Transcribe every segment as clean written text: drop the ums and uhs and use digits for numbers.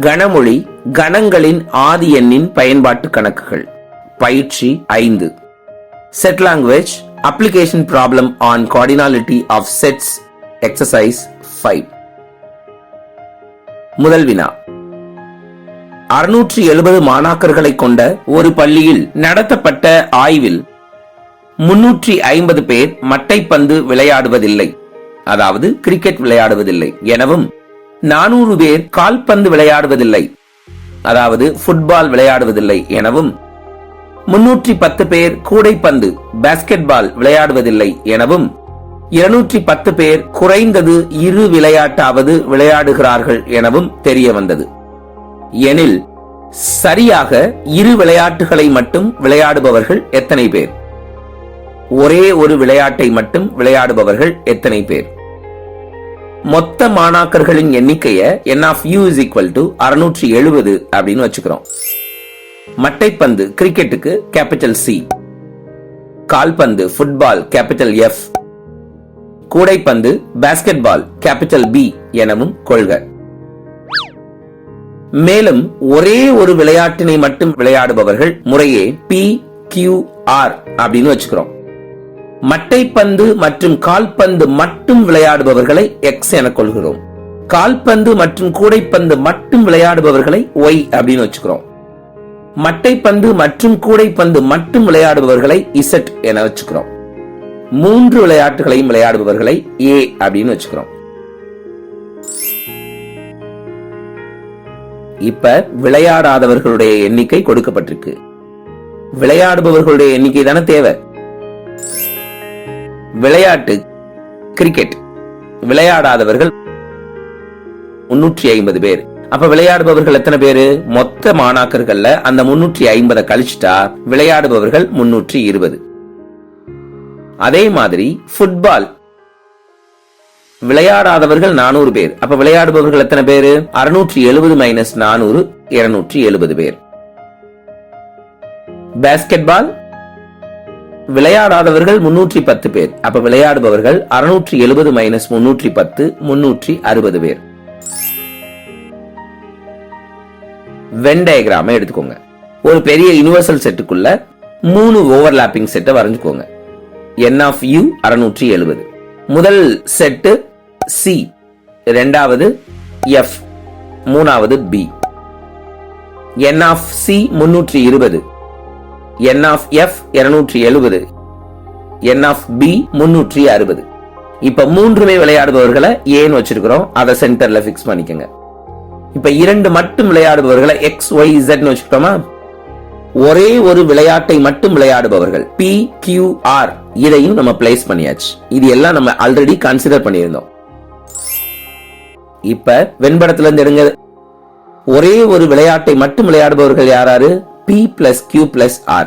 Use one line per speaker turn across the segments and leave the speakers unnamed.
கணமொழி கணங்களின் ஆதி எண்ணின் பயன்பாட்டு கணக்குகள். பயிற்சி 5. Set language application problem on cardinality of sets exercise 5. முதல் வினா. 670 மாணாக்கர்களை கொண்ட ஒரு பள்ளியில் நடத்தப்பட்ட ஆய்வில் 350 பேர் மட்டைப்பந்து விளையாடுவதில்லை, அதாவது கிரிக்கெட் விளையாடுவதில்லை எனவும் 400 பேர் கால்பந்து விளையாடுவதில்லை, அதாவது ஃபுட்பால் விளையாடுவதில்லை எனவும் 310 பேர் கூடைப்பந்து பாஸ்கெட்பால் விளையாடுவதில்லை எனவும் 210 பேர் குறைந்தது இரு விளையாட்டாவது விளையாடுகிறார்கள் எனவும் தெரிய வந்தது. எனில் சரியாக இரு விளையாட்டுகளை மட்டும் விளையாடுபவர்கள் எத்தனை பேர்? ஒரே ஒரு விளையாட்டை மட்டும் விளையாடுபவர்கள் எத்தனை பேர்? மொத்த மாணாக்கர்களின் எண்ணிக்கைய n of u is equal to 670 அப்படின்னு வச்சுக்கிறோம். மட்டைப்பந்து கிரிக்கெட்டுக்கு கேபிட்டல் C, கால்பந்து ஃபுட்பால் கேபிட்டல் F, கூடைப்பந்து பாஸ்கெட்பால் கேபிட்டல் B எனவும் கொள்க. மேலும் ஒரே ஒரு விளையாட்டினை மட்டும் விளையாடுபவர்கள் முறையே P, Q, R அப்படின்னு வச்சுக்கிறோம். மட்டைப்பந்து மற்றும் கால்பந்து மட்டும் விளையாடுபவர்களை X என கொள்கிறோம். கால்பந்து மற்றும் கூடைப்பந்து மட்டும் விளையாடுபவர்களை Y அப்படின்னு வச்சுக்கிறோம். மட்டைப்பந்து மற்றும் கூடைப்பந்து மட்டும் விளையாடுபவர்களை Z என வச்சுக்கிறோம். 3 விளையாட்டுகளையும் விளையாடுபவர்களை A அப்படின்னு வச்சுக்கிறோம். இப்ப விளையாடாதவர்களுடைய எண்ணிக்கை கொடுக்கப்பட்டிருக்கு. விளையாடுபவர்களுடைய எண்ணிக்கை தானே தேவை. விளையாட்டு கிரிக்கெட், விளையாடாதவர்கள் 350 பேர். அப்ப விளையாடுபவர்கள் எத்தனை பேரு? மொத்த மாணாக்கர்கள்ல அந்த 350 கழிச்சுட்டா விளையாடுபவர்கள் 320. அதே மாதிரி ஃபுட்பால் விளையாடாதவர்கள் 400 பேர். அப்ப விளையாடுபவர்கள் எத்தனை பேரு? 670 மைனஸ் 400 270 பேர். பாஸ்கெட்பால் விளையாடாதவர்கள் 310 பேர். அப்ப விளையாடுபவர்கள் 670 மைனஸ் 310 360 பேர். வென் டயகிராம் எடுத்துக்கோங்க. ஒரு பெரிய யுனிவர்சல் செட்டுக்குள்ள 3 ஓவர்லாப்பிங் செட்டை வரைஞ்சுக்கோங்க. n of u 670. முதல் செட்டு C, இரண்டாவது F, மூணாவது B. n of C 320, n of F 270, n of B 360. இப்ப மூன்றுமே விளையாடுபவர்களை ஏன்னு வச்சிருக்கிறோம். அதை சென்டர்ல பிக்ஸ் பண்ணிக்கங்க. இப்ப 2 மட்டும் விளையாடுபவர்களை X, Y, Z வச்சுக்கிட்டோமா? ஒரே ஒரு விளையாட்டை மட்டும் விளையாடுபவர்கள் P, Q, R இதையும் நம்ம பிளேஸ் பண்ணியாச்சு. இது எல்லாம் நம்ம ஆல்ரெடி கன்சிடர் பண்ணியிருந்தோம். இப்ப வெண்படத்துல இருந்து எடுங்க. ஒரே ஒரு விளையாட்டை மட்டும் விளையாடுபவர்கள் யாராரு? P plus Q plus R.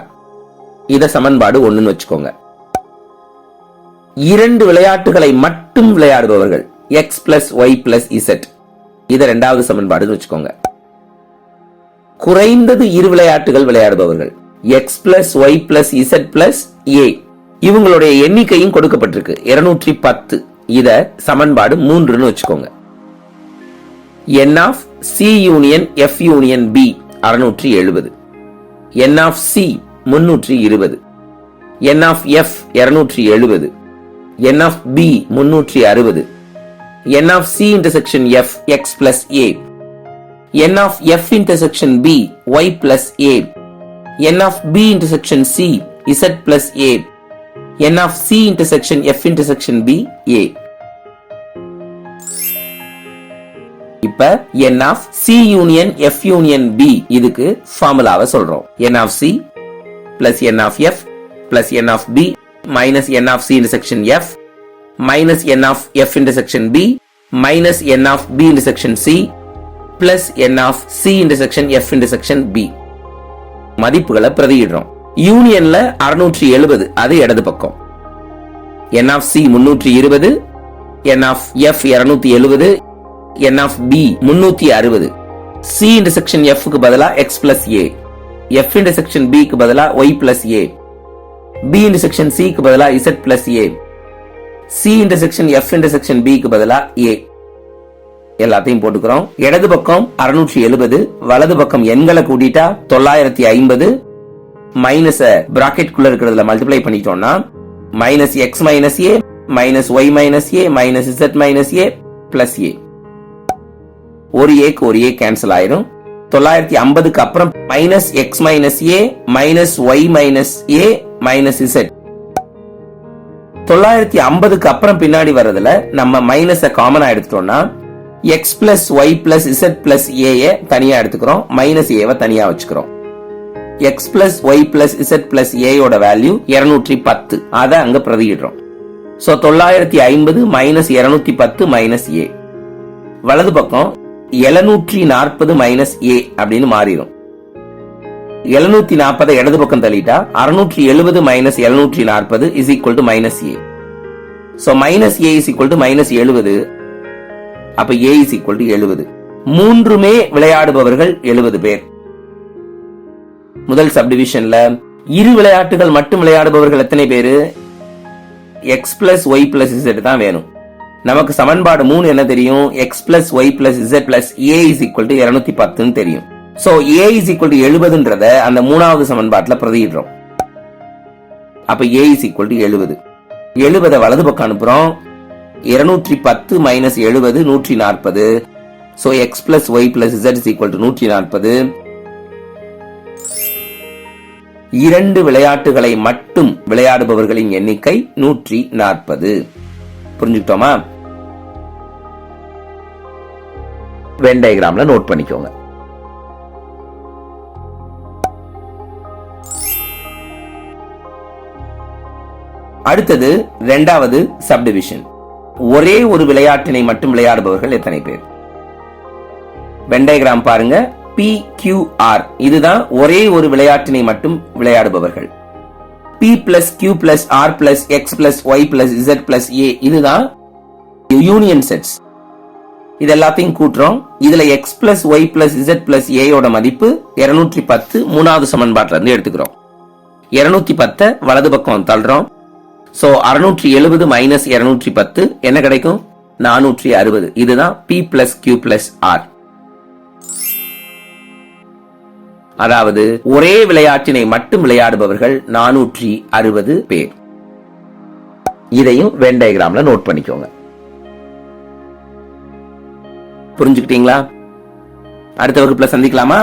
இத சமன்பாடு 1ன்னு வச்சுக்கோங்க. 2 விளையாட்டுகளை மட்டும் விளையாடுபவர்கள் X plus Y plus Z. இத இரண்டாவது சமன்பாடுன்னு வச்சுக்கோங்க. குறைந்தது இரு விளையாட்டுகள் விளையாடுபவர்கள் X plus Y plus Z plus A. இவங்களுடைய எண்ணிக்கையும் கொடுக்கப்பட்டிருக்கு 210. இத சமன்பாடு 3ன்னு வச்சுக்கோங்க. n of C union F union B 670, n of C 320, n of F 270, n of B 360, n of C intersection F X plus A, n of F intersection B Y plus A, n of B intersection C Z plus A, n of C intersection F intersection B A. இப்ப n of C union F union B இதுக்கு ஃபார்முலாவை சொல்றோம். n of C plus n of F plus n of B minus n of C intersection F minus n of F intersection B minus n of B intersection C plus n of C intersection F intersection B. மதிப்புகளை பிரதியிடுறோம். யூனியன்ல 670 அது இடது பக்கம். n of C 320, n of F 270, n of B 360. C intersection F க்கு பதிலா X plus A, F intersection B க்கு பதிலா Y plus A, B intersection C க்கு பதிலா Z plus A, C intersection F intersection B க்கு பதிலா A. எல்லாத்தையும் போட்டுக்கிறோம். இடது பக்கம் 670, வலது பக்கம் எண்களை கூட்டிட்டா 950, மைனஸ் பிராக்கெட் குள்ள இருக்கிறதுல மல்டிப்ளை பண்ணிட்டோம்னா minus X minus A minus Y minus A minus Z minus A plus A. ஒரு ஏக்கு ஒரு ஏ கேன்சல் ஆயிரும். 950க்கு அப்புறம் minus X minus A minus Y minus A minus Z. 950க்கு அப்புறம் பின்னாடி வர்றதுல நம்ம மைனஸ் காமனா எடுத்துட்டோம்னா X plus Y plus Z plus A தனியா எடுத்துக்கிறோம், மைனஸ் ஏவை தனியா வச்சுக்கிறோம். X plus Y plus Z plus ஏயோட வேல்யூ 210, அதை அங்க பிரதியிடுறோம். சோ 950 மைனஸ் 210 மைனஸ் ஏ. வலது பக்கம் 740 மைனஸ் ஏ அப்படின்னு மாறிடும். 740 இடது பக்கம் தள்ளிட்டா 670 minus 740 is equal to minus A. So minus A is equal to minus 70. அப்ப ஏ இஸ் ஈக்குவல் டு 70. மூன்றுமே விளையாடுபவர்கள் 70 பேர். முதல் சப்டிவிஷன்ல இரு விளையாட்டுகள் மட்டும் விளையாடுபவர்கள் எத்தனை பேரு? X plus Y plus z தான் வேணும். நமக்கு சமன்பாடு 3 என்ன தெரியும்? X plus Y plus Z plus a is equal to 210 தெரியும். So a is equal to 70ன்றத அந்த மூணாவது சமன்பாட்டுல பிரதியிடுறோம். அப்ப a is equal to 70. 70 வலது பக்கம் அனுப்புறோம். 210 minus 70 140. So x plus y plus z is equal to 140. இரண்டு விளையாட்டுகளை மட்டும் விளையாடுபவர்களின் எண்ணிக்கை 140. புரிஞ்சுக்கிட்டோமா? வென் டயகிராம்ல நோட் பண்ணிக்கோங்க. அடுத்தது இரண்டாவது சப்டிவிஷன். ஒரே ஒரு விளையாட்டினை மட்டும் விளையாடுபவர்கள் எத்தனை பேர்? வென் டயகிராம் பாருங்க. PQR இதுதான் ஒரே ஒரு விளையாட்டினை மட்டும் விளையாடுபவர்கள். P plus Q plus R plus X plus Y plus Z plus A இதுதான் யூனியன் செட்ஸ். இது எல்லாத்தையும் கூட்டுறோம். இதுல X plus Y plus Z plus A யோட மதிப்பு 210 மூணாவது சமன்பாட்டில இருந்து எடுத்துக்கிறோம். 210 வலது பக்கம் தள்ளுறோம். சோ 670 மைனஸ் 210 என்ன கிடைக்கும்? 460. இதுதான் P plus Q plus R. அதாவது ஒரே விளையாட்டினை மட்டும் விளையாடுபவர்கள் 460 பேர். இதையும் வென் டயகிராம்ல நோட் பண்ணிக்கோங்க. புரிஞ்சுக்கிட்டீங்களா? அடுத்த வகுப்புல சந்திக்கலாமா?